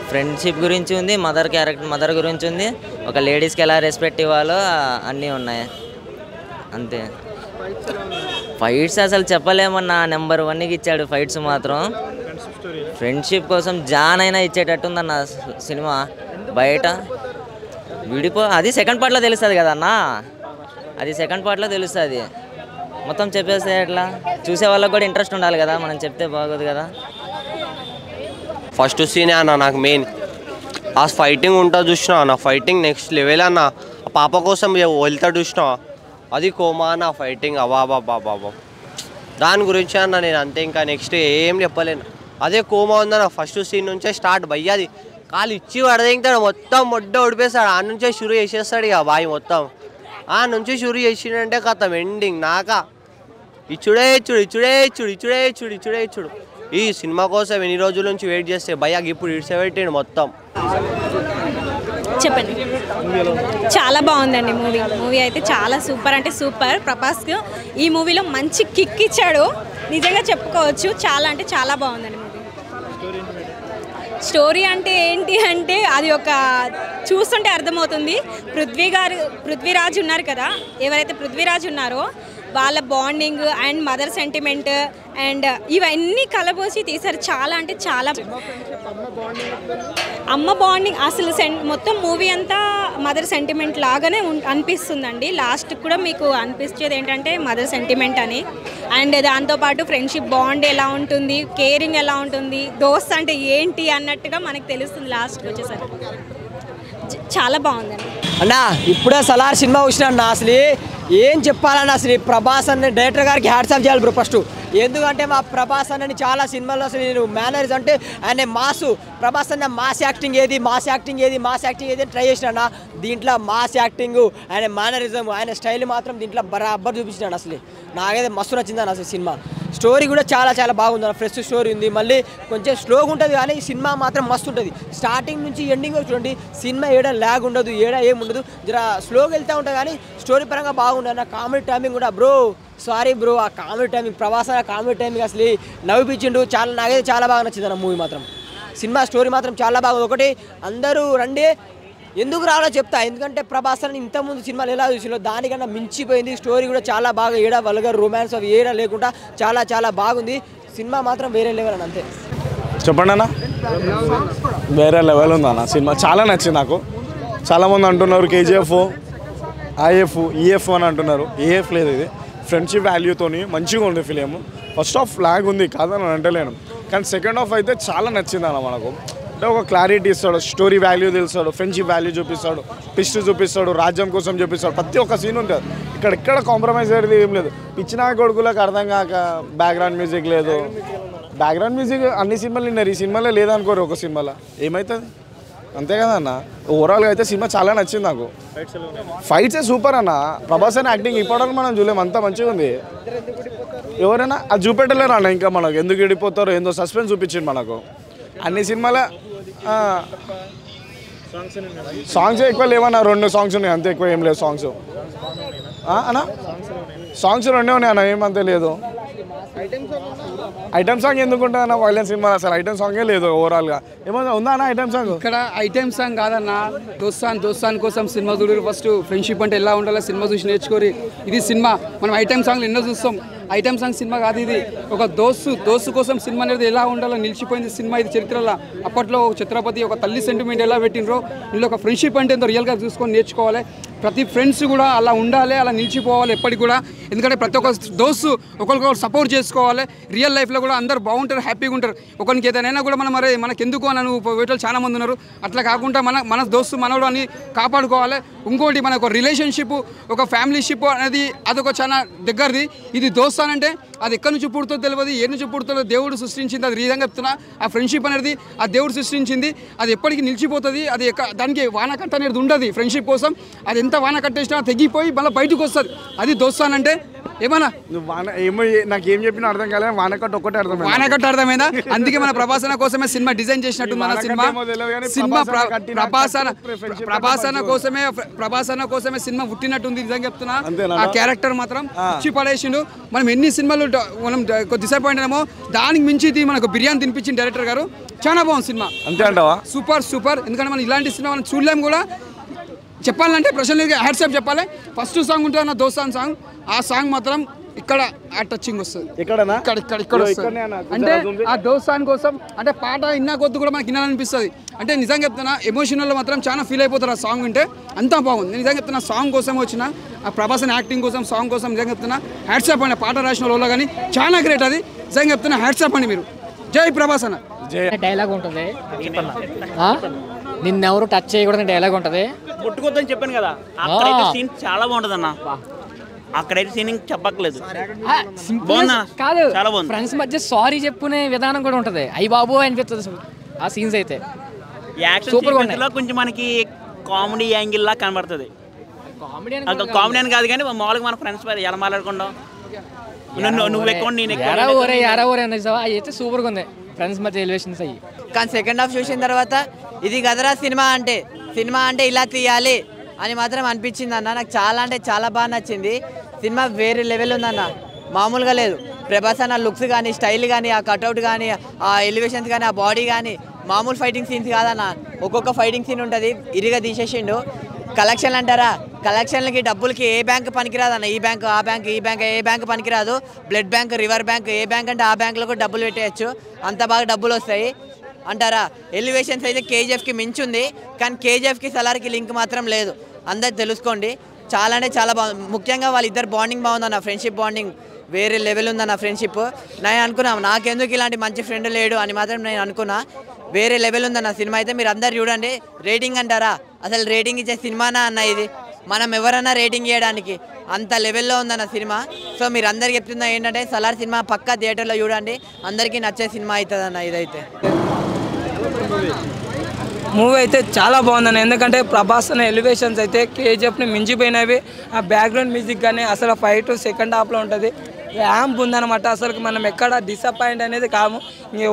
ఫ్రెండ్షిప్ గురించి ఉంది, మదర్ గురించి ఉంది, ఒక లేడీస్కి ఎలా రెస్పెక్ట్ ఇవ్వాలో అన్నీ ఉన్నాయి అంతే. ఫైట్స్ అసలు చెప్పలేమన్నా, నెంబర్ 1కి ఇచ్చాడు ఫైట్స్ మాత్రం. ఫ్రెండ్షిప్ కోసం జాన్ అయినా ఇచ్చేటట్టుందన్న సినిమా. బయట అది సెకండ్ పార్ట్లో తెలుస్తుంది కదన్నా, అది సెకండ్ పార్ట్లో తెలుస్తుంది. మొత్తం చెప్పేస్తే ఎట్లా, చూసే వాళ్ళకి కూడా ఇంట్రెస్ట్ ఉండాలి కదా, మనం చెప్తే బాగోదు కదా. ఫస్ట్ సీనే అన్న నాకు మెయిన్ ఆ ఫైటింగ్ ఉంటుంది చూసినా అన్న, ఫైటింగ్ నెక్స్ట్ లెవెల్ అన్న. ఆ పాప కోసం వెళ్తాడు చూసినా, అది కోమా అన్న ఫైటింగ్. బాబా దాని గురించి అన్న నేను అంతే, ఇంకా నెక్స్ట్ ఏం చెప్పలేను. అదే కోమా ఉందన్న ఫస్ట్ సీన్ నుంచే స్టార్ట్. భయ్యాది కాలు ఇచ్చి వడదింటాడు, మొత్తం మొడ్డ ఉడిపేస్తాడు. ఆ నుంచే షురు చేసేస్తాడు ఇక బాయ్ మొత్తం. ఆ నుంచి షురు చేసిండంటే కథం ఎండింగ్ నాకా ఇచ్చుడే ఇచ్చుడు. ఈ సినిమా కోసం ఎన్ని రోజుల నుంచి వెయిట్ చేస్తే భయ్యాకి ఇప్పుడు ఇడ్సబెట్టాడు మొత్తం. చెప్పండి. చాలా బాగుందండి మూవీ అయితే చాలా సూపర్ అంటే సూపర్. ప్రభాస్కి ఈ మూవీలో మంచి కిక్ ఇచ్చాడు, నిజంగా చెప్పుకోవచ్చు. చాలా అంటే చాలా బాగుందండి మూవీ. స్టోరీ అంటే ఏంటి అంటే అది ఒక చూస్తుంటే అర్థమవుతుంది. పృథ్వీరాజ్ ఉన్నారు కదా, ఎవరైతే పృథ్వీరాజ్ ఉన్నారో వాళ్ళ bonding and mother sentiment and ఇవన్నీ కలబోసి తీశారు. చాలా అంటే చాలా అమ్మ బాండింగ్ అసలు మొత్తం మూవీ అంతా మదర్ సెంటిమెంట్ లాగానే అనిపిస్తుందండి. లాస్ట్ కూడా మీకు అనిపించేది ఏంటంటే మదర్ సెంటిమెంట్ అని. అండ్ దాంతోపాటు ఫ్రెండ్షిప్ బాండ్ ఎలా ఉంటుంది, కేరింగ్ ఎలా ఉంటుంది, దోస్త్ అంటే ఏంటి అన్నట్టుగా మనకు తెలుస్తుంది లాస్ట్కి వచ్చేసరికి. చాలా బాగుందండి అన్నా. ఇప్పుడే సలార్ సినిమా వచ్చినా అన్న, అసలు ఏం చెప్పాలన్నా, అసలు ప్రభాస్ అన్న డైరెక్టర్ గారికి హ్యాట్స్ ఆఫ్ చేయాలి బ్రో ఫస్ట్. ఎందుకంటే మా ప్రభాస్ అన్నని చాలా సినిమాల్లో అసలు నేను మేనర్స్ అంటే ఆయన ప్రభాస్ అన్న మాస్ యాక్టింగ్ ఏది అని ట్రై చేసినా. దీంట్లో మాస్ యాక్టింగ్, ఆయన మేనరిజం, ఆయన స్టైల్ మాత్రం దీంట్లో బరాబర్ చూపించినాడు. అసలు నాకైతే మస్తు నచ్చిందన్న అసలు సినిమా. స్టోరీ కూడా చాలా చాలా బాగుంది అన్న, ఫ్రెష్ స్టోరీ ఉంది. మళ్ళీ కొంచెం స్లోగా ఉంటుంది కానీ సినిమా మాత్రం మస్తు ఉంటుంది. స్టార్టింగ్ నుంచి ఎండింగ్ చూడండి, సినిమా ఏడా ల్యాగ్ ఉండదు, ఏడా ఏముండదు, జర స్లోగా వెళ్తూ ఉంటుంది కానీ స్టోరీ పరంగా బాగుంటుంది అన్న. కామెడీ టైమింగ్ కూడా బ్రో, సారీ బ్రో, ఆ కామెడీ టైమింగ్ ప్రభాస్ అన్న కామెడీ టైమింగ్ అసలు నవ్విపించిండు. నాకైతే చాలా బాగా నచ్చింది అన్న మూవీ మాత్రం. సినిమా స్టోరీ మాత్రం చాలా బాగుంది. ఒకటి అందరూ రండి, ఎందుకు రావాలో చెప్తా. ఎందుకంటే ప్రభాస్ అని ఇంతకుముందు సినిమాలు ఎలా చూసినా దానికన్నా మించిపోయింది. స్టోరీ కూడా చాలా బాగా, ఏడా వల్గర్ రొమాన్స్ అవి ఏడా లేకుండా చాలా చాలా బాగుంది. సినిమా మాత్రం వేరే లెవెల్ అని అంతే. చెప్పండి అన్న, వేరే లెవెల్ ఉంది అన్న సినిమా. చాలా నచ్చింది నాకు. చాలామంది అంటున్నారు కేజీఎఫ్, ఐఎఫ్, ఈఎఫ్ అని అంటున్నారు. ఏఎఫ్ లేదు, ఇది ఫ్రెండ్షిప్ వాల్యూతోని మంచిగా ఉంది ఫిలిం. ఫస్ట్ హాఫ్ లాగ్ ఉంది కాదని అంటలేను, కానీ సెకండ్ హాఫ్ అయితే చాలా నచ్చింది అన్న. మనకు అంటే ఒక క్లారిటీ ఇస్తాడు, స్టోరీ వాల్యూ తెలుస్తాడు, ఫ్రెండ్షిప్ వాల్యూ చూపిస్తాడు, ట్విస్ట్ చూపిస్తాడు, రాజ్యం కోసం చూపిస్తాడు. ప్రతి ఒక్క సీన్ ఉంటుంది. ఇక్కడ కాంప్రమైజ్ అయ్యేది ఏం లేదు. పిచ్చినా కొడుకులకు అర్థం కాక బ్యాక్గ్రౌండ్ మ్యూజిక్ లేదు. బ్యాక్గ్రౌండ్ మ్యూజిక్ అన్ని సినిమాలు విన్నారు, ఈ సినిమాలో లేదనుకోరు. ఒక సినిమాలో ఏమవుతుంది అంతే కదా అన్న. ఓవరాల్గా అయితే సినిమా చాలా నచ్చింది నాకు. ఫైట్సే సూపర్ అన్న. ప్రభాస్ అని యాక్టింగ్ ఇప్పటివరకు మనం చూడలేము, అంతా మంచిగా ఉంది. ఎవరైనా అది చూపెట్టలేరు అన్న. ఇంకా మనకు ఎందుకు విడిపోతారో ఏందో సస్పెన్స్ చూపించింది మనకు. అన్ని సినిమాల సాంగ్స్ ఎక్కువ లేవన్నా, 2 సాంగ్స్ ఉన్నాయి అంతే, ఎక్కువ ఏం లేదు సాంగ్స్ అన్న. సాంగ్స్ 2 ఉన్నాయి అన్న, ఏమంతే లేదు. ఐటమ్ సాంగ్ ఎందుకు ఉంటుంది వైలెన్స్ సినిమా అసలు ఐటమ్ సాంగే లేదు ఓవరాల్గా ఏమన్నా ఉందా అన్న ఐటమ్ సాంగ్ ఇక్కడ ఐటమ్ సాంగ్ కాదన్న దోస్తాన్ కోసం సినిమా చూడరు ఫస్ట్ ఫ్రెండ్షిప్ అంటే ఎలా ఉండాలో సినిమా చూసి నేర్చుకోరి ఇది సినిమా మనం ఐటమ్ సాంగ్లు ఎన్నో చూస్తాం ఐటమ్ సాంగ్ సినిమా కాదు ఇది ఒక దోస్తు కోసం సినిమా అనేది ఎలా ఉండాలో నిలిచిపోయింది సినిమా ఇది చరిత్రలో అప్పట్లో ఒక ఛత్రపతి ఒక తల్లి సెంటిమెంట్ ఎలా పెట్టినరో ఇందులో ఒక ఫ్రెండ్షిప్ అంటే ఎంతో రియల్గా చూసుకొని నేర్చుకోవాలి ప్రతి ఫ్రెండ్స్ కూడా అలా ఉండాలి అలా నిలిచిపోవాలి ఎప్పటికి కూడా ఎందుకంటే ప్రతి ఒక్క దోస్తు ఒకరికొకరు సపోర్ట్ చేసుకోవాలి రియల్ లైఫ్లో కూడా అందరు బాగుంటారు హ్యాపీగా ఉంటారు ఒకరికి ఏదైనా కూడా మనం మరి మనకెందుకు అని వేటలు చాలా మంది ఉన్నారు అట్లా కాకుండా మన దోస్తు మనోడు అని కాపాడుకోవాలి ఇంకోటి మన ఒక రిలేషన్షిప్ ఒక ఫ్యామిలీషిప్ అనేది అదొక చాలా దగ్గరది ఇది దోస్తానంటే అది ఎక్కడి నుంచి పుడుతుందో తెలియదు ఏ నుంచి పుడుతుందో దేవుడు సృష్టించింది అది రీజంగా చెప్తున్నా ఆ ఫ్రెండ్షిప్ అనేది ఆ దేవుడు సృష్టించింది అది ఎప్పటికీ నిలిచిపోతుంది అది దానికి వానకట్ట అనేది ఉండదు ఫ్రెండ్షిప్ కోసం అది ఎంత వాన కట్టేసినా తెగిపోయి మళ్ళీ బయటకు వస్తుంది అది దోస్తానంటే ఏమన్నా నాకేం చెప్పినా అర్థం కాలేదు వానకట్ట ఒక్కటే అర్థమైంది వానకట్ట అర్థమైందా అందుకే మన ప్రభాసన కోసమే సినిమా డిజైన్ చేసినట్టు మన సినిమా ప్రభాసన కోసమే సినిమా పుట్టినట్టుంది నిజంగా చెప్తున్నా ఆ క్యారెక్టర్ మాత్రం ఇచ్చి పడేసిండు మనం ఎన్ని సినిమాలు మనం డిసప్పాయింట్ అయినామో దానికి మించి ఇది మనకు బిర్యానీ తినిపించిన డైరెక్టర్ గారు చాలా బాగుంది సినిమా అంతే అంటావా సూపర్ ఎందుకంటే మనం ఇలాంటి సినిమా మనం చూడలేము కూడా చెప్పాలంటే ప్రశాంత్గా హ్యాట్సాప్ చెప్పాలి ఫస్ట్ సాంగ్ ఉంటుంది నా దోస్తాన్ సాంగ్ ఆ సాంగ్ మాత్రం ఇక్కడ ఆ టచింగ్ వస్తుంది ఇక్కడ వస్తుంది అంటే ఆ దోస్తాన్ కోసం అంటే పాట ఇన్నా కొద్ది కూడా మనకి వినాలనిపిస్తుంది అంటే నిజంగా చెప్తున్నా ఎమోషనల్లో మాత్రం చాలా ఫీల్ అయిపోతారు ఆ సాంగ్ వింటే అంతా బాగుంది నిజంగా చెప్తున్నా సాంగ్ కోసం వచ్చిన ఆ ప్రభాస్ యాక్టింగ్ కోసం సాంగ్ కోసం నిజంగా చెప్తున్నా హ్యాట్సాప్ అండి పాట రాసిన వాళ్ళు కానీ చాలా గ్రేట్ అది నిజంగా చెప్తున్నా హ్యాట్సాప్ అండి మీరు జై ప్రభాస్ అన్న డైలాగ్ ఉంటుంది నిన్నెవరు టచ్ చేయకూడదని డైలాగ్ ఉంటుంది కొట్టుకోద్దని చెప్పాను కదా అక్కడైతే సీన్ చాలా బాగుంటుంది అన్న అక్కడైతే సీన్ చెప్పక్కలేదు కాదు చాలా బాగుంది ఫ్రెండ్స్ మధ్య సారీ చెప్పుకునే విధానం కూడా ఉంటుంది అయ్యి బాబు అనిపిస్తుంది ఆ సీన్స్ అయితే యాక్షన్ కొంచెం మనకి కామెడీ యాంగిల్ లా కనబడుతుంది కామెడీ అని కాదు కానీ మామూలుగా మన ఫ్రెండ్స్ ఎలా మాట్లాడుకుంటాం నువ్వు ఎక్కువ నేను అయితే సూపర్గా ఉంది ఫ్రెండ్స్ మధ్య ఎలివేషన్స్ అయ్యి కానీ సెకండ్ హాఫ్ చూసిన తర్వాత ఇది గదరా సినిమా అంటే ఇలా తీయాలి అని మాత్రం అనిపించింది అన్న నాకు చాలా అంటే చాలా బాగా నచ్చింది సినిమా వేరే లెవెల్ ఉందన్న మామూలుగా లేదు ప్రభాస్ అన్న లుక్స్ కానీ స్టైల్ కానీ ఆ కట్అవుట్ కానీ ఆ ఎలివేషన్స్ కానీ ఆ బాడీ కానీ మామూలు ఫైటింగ్ సీన్స్ కాదన్న ఒక్కొక్క ఫైటింగ్ సీన్ ఉంటుంది ఇరిగా తీసేసిండు కలెక్షన్లు అంటారా కలెక్షన్లకి డబ్బులకి ఏ బ్యాంక్ పనికిరాదు అన్న ఈ బ్యాంక్ ఆ బ్యాంక్ ఈ బ్యాంక్ ఏ బ్యాంక్ పనికిరాదు బ్లడ్ బ్యాంక్ రివర్ బ్యాంక్ ఏ బ్యాంక్ అంటే ఆ బ్యాంకులో కూడా డబ్బులు పెట్టేయచ్చు అంత బాగా డబ్బులు వస్తాయి అంటారా ఎలివేషన్స్ అయితే కేజీఎఫ్కి మించుంది కానీ కేజీఎఫ్కి సలార్కి లింక్ మాత్రం లేదు అందరు తెలుసుకోండి చాలా అంటే చాలా బాగుంది ముఖ్యంగా వాళ్ళిద్దరు బాండింగ్ బాగుందన్న ఫ్రెండ్షిప్ బాండింగ్ వేరే లెవెల్ ఉందన్న ఫ్రెండ్షిప్ నేను అనుకున్నా నాకెందుకు ఇలాంటి మంచి ఫ్రెండ్ లేడు అని మాత్రం నేను అనుకున్నా వేరే లెవెల్ ఉందన్న సినిమా అయితే మీరు అందరు చూడండి రేటింగ్ అంటారా అసలు రేటింగ్ ఇచ్చే సినిమానా అన్న ఇది మనం ఎవరన్నా రేటింగ్ చేయడానికి అంత లెవెల్లో ఉందన్న సినిమా సో మీరు అందరికి చెప్తున్నా ఏంటంటే సలార్ సినిమా పక్కా థియేటర్లో చూడండి అందరికీ నచ్చే సినిమా అవుతుంది అన్న ఇదైతే మూవీ అయితే చాలా బాగుందన్న ఎందుకంటే ప్రభాస్ అనే ఎలివేషన్స్ అయితే కేజీఎఫ్ని మించిపోయినవి ఆ బ్యాక్గ్రౌండ్ మ్యూజిక్ కానీ అసలు ఫైట్ సెకండ్ హాఫ్లో ఉంటుంది ర్యాంప్ ఉందన్నమాట అసలు మనం ఎక్కడ డిసప్పాయింట్ అనేది కాము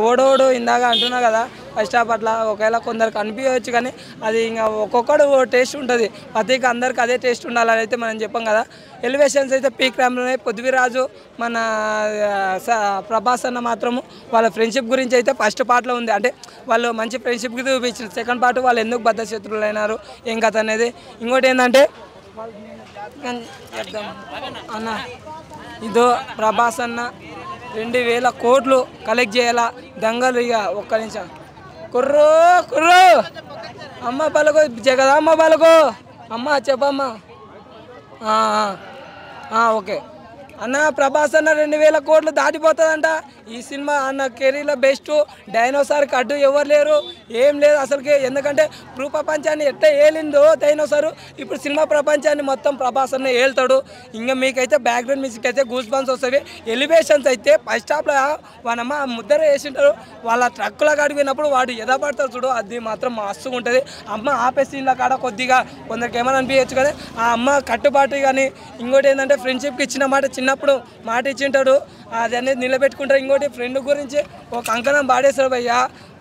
ఓడోడు ఇందాక అంటున్నా కదా ఫస్ట్ హాఫ్ అట్లా ఒకవేళ కొందరికి అనిపించవచ్చు కానీ అది ఇంకా ఒక్కొక్కడు టేస్ట్ ఉంటుంది ప్రతికి అందరికి అదే టేస్ట్ ఉండాలని అయితే మనం చెప్పాం కదా ఎలివేషన్స్ అయితే పీక్ ర్యాంప్లోనే పృథ్వీరాజు మన ప్రభాస్ అన్న మాత్రము వాళ్ళ ఫ్రెండ్షిప్ గురించి అయితే ఫస్ట్ పార్ట్లో ఉంది అంటే వాళ్ళు మంచి ఫ్రెండ్షిప్కి చూపించారు సెకండ్ పార్ట్ వాళ్ళు ఎందుకు బద్ద శత్రువులు అయినారు ఏం కథ అనేది ఇంకోటి ఏంటంటే అన్న ఇదో ప్రభాస్ అన్న 2000 కోట్లు కలెక్ట్ చేయాలా దంగలు ఇక ఒక్క నిమిషం కుర్రో అమ్మ పలుకో జగదమ్మ పలుకో అమ్మ చెప్పమ్మా ఓకే అన్న ప్రభాస్ అన్న 2000 కోట్లు దాటిపోతుందంట ఈ సినిమా అన్న కెరీర్లో బెస్ట్ డైనోసార్కి అడ్డు ఎవరు లేరు ఏం లేదు అసలుకి ఎందుకంటే ప్రపంచాన్ని ఎట్లా ఏలిందో డైనోసారు ఇప్పుడు సినిమా ప్రపంచాన్ని మొత్తం ప్రభాస్ అన్న ఏళ్తాడు ఇంకా మీకైతే బ్యాక్గ్రౌండ్ మ్యూజిక్ అయితే గూస్ బంప్స్ వస్తాయి ఎలివేషన్స్ అయితే ఫస్ట్ హాఫ్లో వాళ్ళమ్మ ముద్దర వేసింటారు వాళ్ళ ట్రక్కులో అడిగినప్పుడు వాడు ఎదపడతాడు చూడు అది మాత్రం మస్తుగా ఉంటుంది అమ్మ ఆపే సీన్ల కాడ కొద్దిగా కొందరికి ఏమైనా అనిపించచ్చు కానీ ఆ అమ్మ కట్టుబాటు కానీ ఇంకోటి ఏంటంటే ఫ్రెండ్షిప్కి ఇచ్చిన మాట చిన్నప్పుడు మాట ఇచ్చింటాడు అది అనేది నిలబెట్టుకుంటారు. ఇంకోటి ఫ్రెండ్ గురించి ఒక అంకణం పాడేస్తారు భయ్య,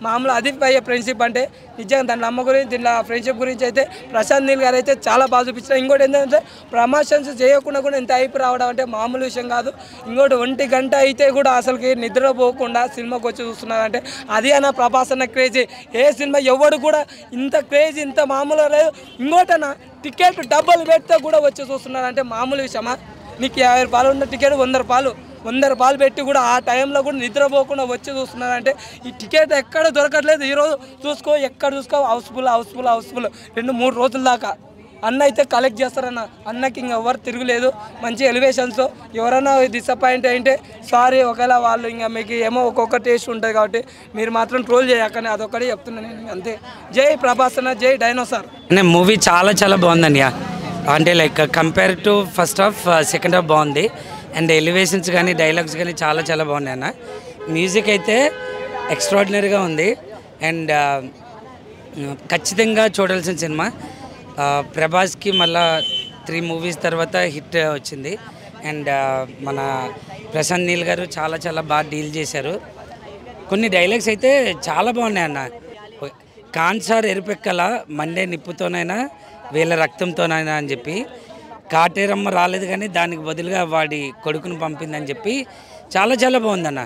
మామూలు అది భయ్య ఫ్రెండ్షిప్ అంటే. నిజంగా దాని అమ్మ గురించి దీంట్లో ఫ్రెండ్షిప్ గురించి అయితే ప్రశాంత్ నీల్ గారు అయితే చాలా బాగా చూపించారు. ఇంకోటి ఏంటంటే ప్రమోషన్స్ చేయకుండా కూడా ఇంత హైప్ రావడం అంటే మామూలు విషయం కాదు. ఇంకోటి 1 గంట అయితే కూడా అసలుకి నిద్రపోకుండా సినిమాకి వచ్చి చూస్తున్నారంటే అది అన్న ప్రభాస్ అన్న క్రేజీ. ఏ సినిమా ఎవడు కూడా ఇంత క్రేజీ ఇంత మామూలుగా లేదు. ఇంకోటన్నా టికెట్ డబ్బులు పెడితే కూడా వచ్చి చూస్తున్నారంటే మామూలు విషయమా? నీకు 50 రూపాయలు ఉన్న టికెట్ 100 రూపాయలు పెట్టి కూడా ఆ టైంలో కూడా నిద్రపోకుండా వచ్చి చూస్తున్నారంటే ఈ టికెట్ ఎక్కడ దొరకట్లేదు. ఈరోజు చూసుకో, ఎక్కడ చూసుకో హౌస్ఫుల్ 2-3 రోజుల దాకా. అన్న అయితే కలెక్ట్ చేస్తారన్న, అన్నకి ఇంక ఎవరు తిరుగులేదు. మంచి ఎలివేషన్స్. ఎవరైనా డిసప్పాయింట్ అయితే సారీ, ఒకవేళ వాళ్ళు ఇంకా మీకు ఏమో ఒక్కొక్క టేస్ట్ ఉంటుంది కాబట్టి మీరు మాత్రం ట్రోల్ చేయకని అదొక్కడే చెప్తున్నాను నేను, అంతే. జై ప్రభాస్ అన్న, జై డైనోసార్. మూవీ చాలా బాగుందండి. అంటే like compare to first half second half బాగుంది. అండ్ ఎలివేషన్స్ కానీ డైలాగ్స్ కానీ చాలా బాగున్నాయి అన్న. మ్యూజిక్ అయితే ఎక్స్ట్రాడినరీగా ఉంది. అండ్ ఖచ్చితంగా చూడాల్సిన సినిమా. ప్రభాస్కి మళ్ళా 3 మూవీస్ తర్వాత హిట్ వచ్చింది. అండ్ మన ప్రశాంత్ నీల్ గారు చాలా బాగా డీల్ చేశారు. కొన్ని డైలాగ్స్ అయితే చాలా బాగున్నాయి అన్న. కాన్సార్ ఎరుపెక్కల మండే నిప్పుతోనైనా వీళ్ళ రక్తంతోనైనా అని చెప్పి, కాటేరమ్మ రాలేదు కానీ దానికి బదులుగా వాడి కొడుకును పంపిందని చెప్పి చాలా బాగుందన్న.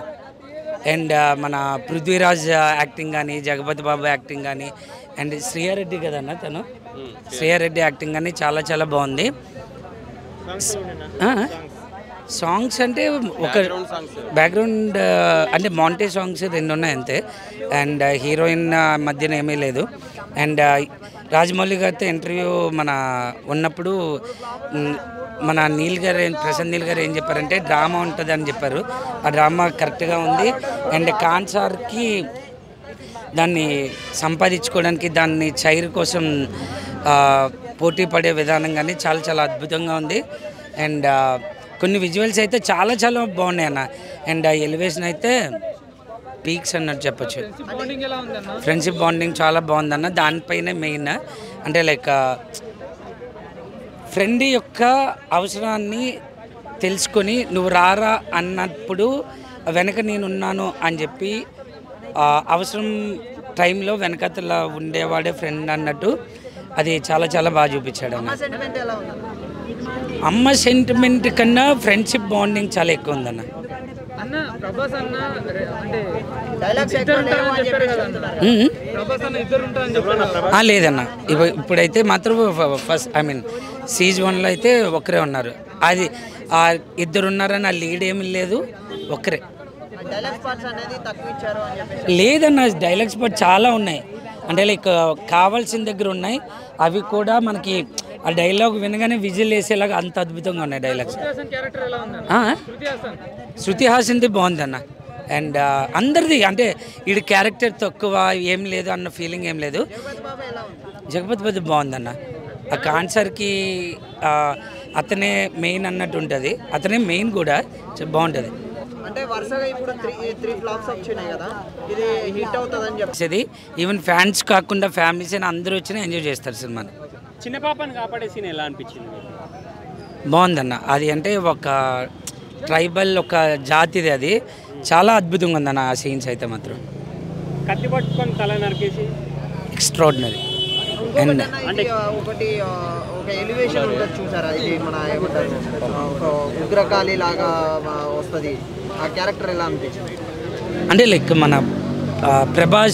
అండ్ మన పృథ్వీరాజ్ యాక్టింగ్ కానీ, జగపతి బాబు యాక్టింగ్ కానీ, అండ్ శ్రీయారెడ్డి కదన్న తను, శ్రీయారెడ్డి యాక్టింగ్ కానీ చాలా బాగుంది. సాంగ్స్ అంటే ఒక బ్యాక్గ్రౌండ్ అంటే మాంటే సాంగ్స్ 2 ఉన్నాయి అంతే. అండ్ హీరోయిన్ మధ్యన ఏమీ లేదు. అండ్ రాజమౌళి గారితో ఇంటర్వ్యూ మన ఉన్నప్పుడు మన ప్రశాంత్ నీల్ గారు ఏం చెప్పారంటే డ్రామా ఉంటుంది అని చెప్పారు. ఆ డ్రామా కరెక్ట్గా ఉంది. అండ్ కాన్సార్కి దాన్ని సంపాదించుకోవడానికి, దాన్ని చైర్ కోసం పోటీ పడే విధానం కానీ చాలా అద్భుతంగా ఉంది. అండ్ కొన్ని విజువల్స్ అయితే చాలా బాగున్నాయి అన్న. అండ్ ఎలివేషన్ అయితే పీక్స్ అన్నట్టు చెప్పచ్చు. ఫ్రెండ్షిప్ బాండింగ్ చాలా బాగుందన్న. దానిపైన మెయిన్ అంటే లైక్ ఫ్రెండ్ యొక్క అవసరాన్ని తెలుసుకొని నువ్వు రారా అన్నప్పుడు వెనక నేనున్నాను అని చెప్పి అవసరం టైంలో వెనకతల ఉండేవాడే ఫ్రెండ్ అన్నట్టు అది చాలా బాగా చూపించాడు అన్న. అమ్మ సెంటిమెంట్ కన్నా ఫ్రెండ్షిప్ బాండింగ్ చాలా ఎక్కువ ఉందన్న. లేదన్న, ఇప్పుడైతే మాత్రం ఫస్ట్ సీజ్ 1లో అయితే ఒకరే ఉన్నారు. అది 2 ఉన్నారని ఆ లీడ్ ఏమి లేదు, ఒకరే. లేదన్న, డైలాగ్స్ పార్ట్ చాలా ఉన్నాయి. అంటే లైక్ కావాల్సిన దగ్గర ఉన్నాయి. అవి కూడా మనకి ఆ డైలాగ్ వినగానే విజిల్ వేసేలాగా అంత అద్భుతంగా ఉన్నాయి డైలాగ్స్. శృతి హాసన్ది బాగుందన్న. అండ్ అందరిది అంటే వీడి క్యారెక్టర్ తక్కువ ఏం లేదు అన్న ఫీలింగ్ ఏం లేదు. జగపతి బాబు బాగుందన్న. ఆ కాన్సర్కి అతనే మెయిన్ అన్నట్టు ఉంటుంది. అతనే మెయిన్ కూడా బాగుంటుంది. అంటే వరుసగా ఇప్పుడు 3 ఫ్లాప్స్ వచ్చినాయి కదా, ఇది హిట్ అవుతుందని చెప్పేది. ఈవెన్ ఫ్యాన్స్ కాకుండా ఫ్యామిలీస్ అని అందరూ వచ్చినా ఎంజాయ్ చేస్తారు సినిమాని. చిన్న పాపని కాపాడే సీన్ ఎలా అనిపించింది? బాగుందన్న. అది అంటే ఒక ట్రైబల్ ఒక జాతిది, అది చాలా అద్భుతంగా ఉందన్న. ఆ సీన్స్ అయితే మాత్రం కత్తి పట్టుకొని తల నరికేసి ఎక్స్ట్రాడినరీ. అండ్ అంటే ఒకటి ఒక ఎలివేషన్ ఉంటుంది చూసారా, ఇది మన ఏమంటారు ఒక ఉగ్రకాళి లాగా వస్తుంది, ఆ క్యారెక్టర్ ఎలా అనిపించింది? అంటే లైక్ మన ప్రభాస్